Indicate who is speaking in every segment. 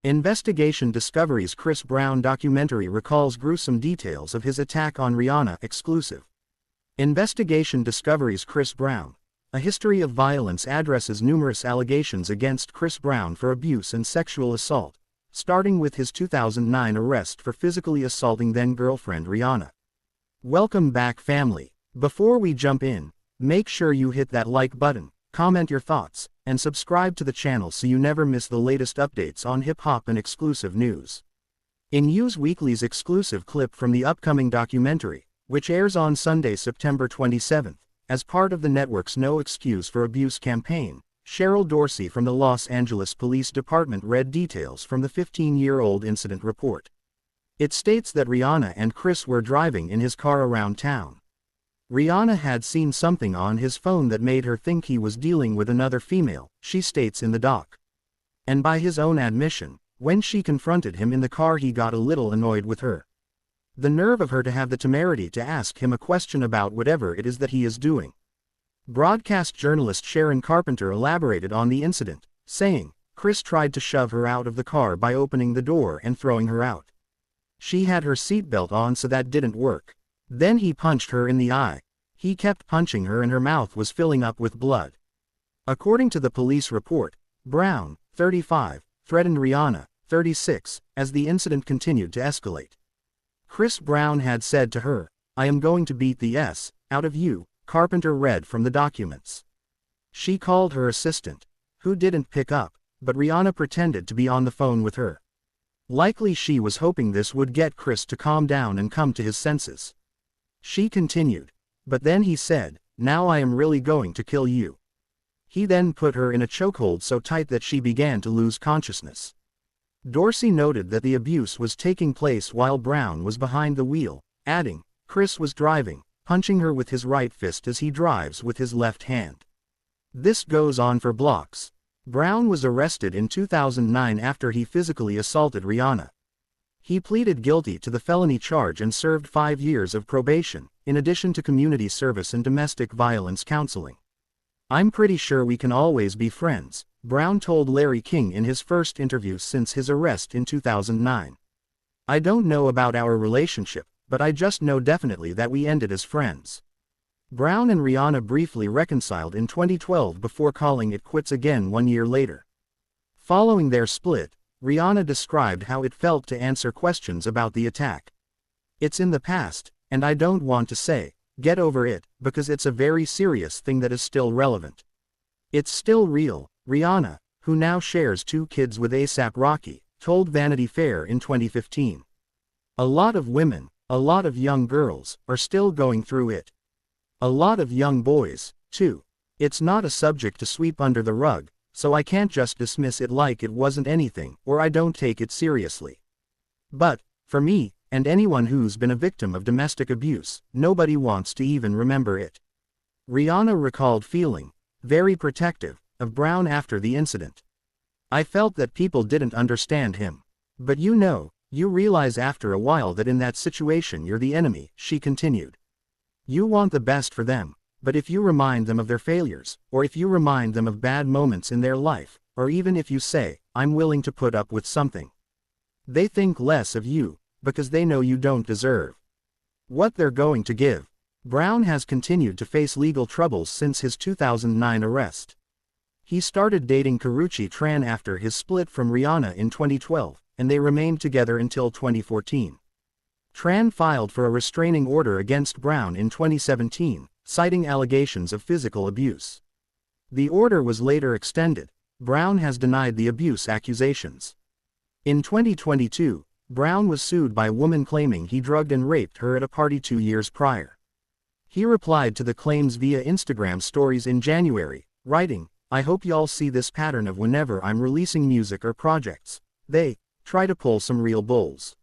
Speaker 1: Investigation Discovery's Chris Brown documentary recalls gruesome details of his attack on Rihanna. Exclusive. Investigation Discovery's Chris Brown, A History of Violence addresses numerous allegations against Chris Brown for abuse and sexual assault, starting with his 2009 arrest for physically assaulting then-girlfriend Rihanna. Welcome back, family. Before we jump in, make sure you hit that like button, comment your thoughts, and subscribe to the channel so you never miss the latest updates on hip-hop and exclusive news. In News Weekly's exclusive clip from the upcoming documentary, which airs on Sunday, September 27th, as part of the network's No Excuse for Abuse campaign, Cheryl Dorsey from the Los Angeles Police Department read details from the 15-year-old incident report. It states that Rihanna and Chris were driving in his car around town. Rihanna had seen something on his phone that made her think he was dealing with another female, she states in the doc. And by his own admission, when she confronted him in the car, he got a little annoyed with her. The nerve of her to have the temerity to ask him a question about whatever it is that he is doing. Broadcast journalist Sharon Carpenter elaborated on the incident, saying, Chris tried to shove her out of the car by opening the door and throwing her out. She had her seatbelt on, so that didn't work. Then he punched her in the eye. He kept punching her and her mouth was filling up with blood. According to the police report, Brown, 35, threatened Rihanna, 36, as the incident continued to escalate. Chris Brown had said to her, "I am going to beat the S out of you," Carpenter read from the documents. She called her assistant, who didn't pick up, but Rihanna pretended to be on the phone with her. Likely she was hoping this would get Chris to calm down and come to his senses. She continued, "But then he said, 'Now I am really going to kill you.' He then put her in a chokehold so tight that she began to lose consciousness." Dorsey noted that the abuse was taking place while Brown was behind the wheel, adding, "Chris was driving, punching her with his right fist as he drives with his left hand. This goes on for blocks." Brown was arrested in 2009 after he physically assaulted Rihanna. He pleaded guilty to the felony charge and served 5 years of probation, in addition to community service and domestic violence counseling. "I'm pretty sure we can always be friends," Brown told Larry King in his first interview since his arrest in 2009. "I don't know about our relationship, but I just know definitely that we ended as friends." Brown and Rihanna briefly reconciled in 2012 before calling it quits again 1 year later. Following their split, Rihanna described how it felt to answer questions about the attack. "It's in the past, and I don't want to say, 'Get over it,' because it's a very serious thing that is still relevant. It's still real," Rihanna, who now shares 2 kids with A$AP Rocky, told Vanity Fair in 2015. "A lot of women, a lot of young girls, are still going through it. A lot of young boys, too. It's not a subject to sweep under the rug, so I can't just dismiss it like it wasn't anything, or I don't take it seriously. But, for me, and anyone who's been a victim of domestic abuse, nobody wants to even remember it." Rihanna recalled feeling very protective of Brown after the incident. "I felt that people didn't understand him. But you realize after a while that in that situation you're the enemy," she continued. "You want the best for them, but if you remind them of their failures, or if you remind them of bad moments in their life, or even if you say, 'I'm willing to put up with something,' they think less of you, because they know you don't deserve what they're going to give." Brown has continued to face legal troubles since his 2009 arrest. He started dating Karrueche Tran after his split from Rihanna in 2012, and they remained together until 2014. Tran filed for a restraining order against Brown in 2017, citing allegations of physical abuse. The order was later extended. Brown has denied the abuse accusations. In 2022, Brown was sued by a woman claiming he drugged and raped her at a party 2 years prior. He replied to the claims via Instagram stories in January, writing, "I hope y'all see this pattern of whenever I'm releasing music or projects, they try to pull some real bulls."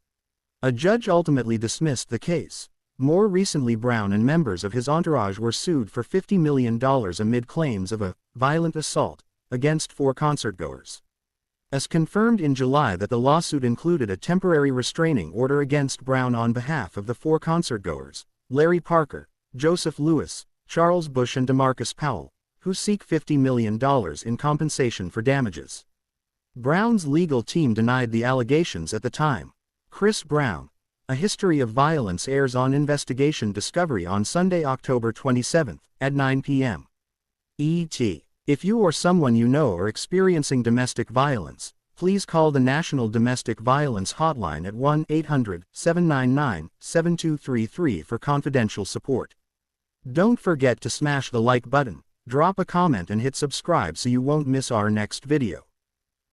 Speaker 1: A judge ultimately dismissed the case. More recently, Brown and members of his entourage were sued for $50 million amid claims of a violent assault against 4 concertgoers. As confirmed in July that the lawsuit included a temporary restraining order against Brown on behalf of the 4 concertgoers, Larry Parker, Joseph Lewis, Charles Bush and DeMarcus Powell, who seek $50 million in compensation for damages. Brown's legal team denied the allegations at the time. Chris Brown, A History of Violence airs on Investigation Discovery on Sunday, October 27, at 9 p.m. ET. If you or someone you know are experiencing domestic violence, please call the National Domestic Violence Hotline at 1-800-799-7233 for confidential support. Don't forget to smash the like button, drop a comment and hit subscribe so you won't miss our next video.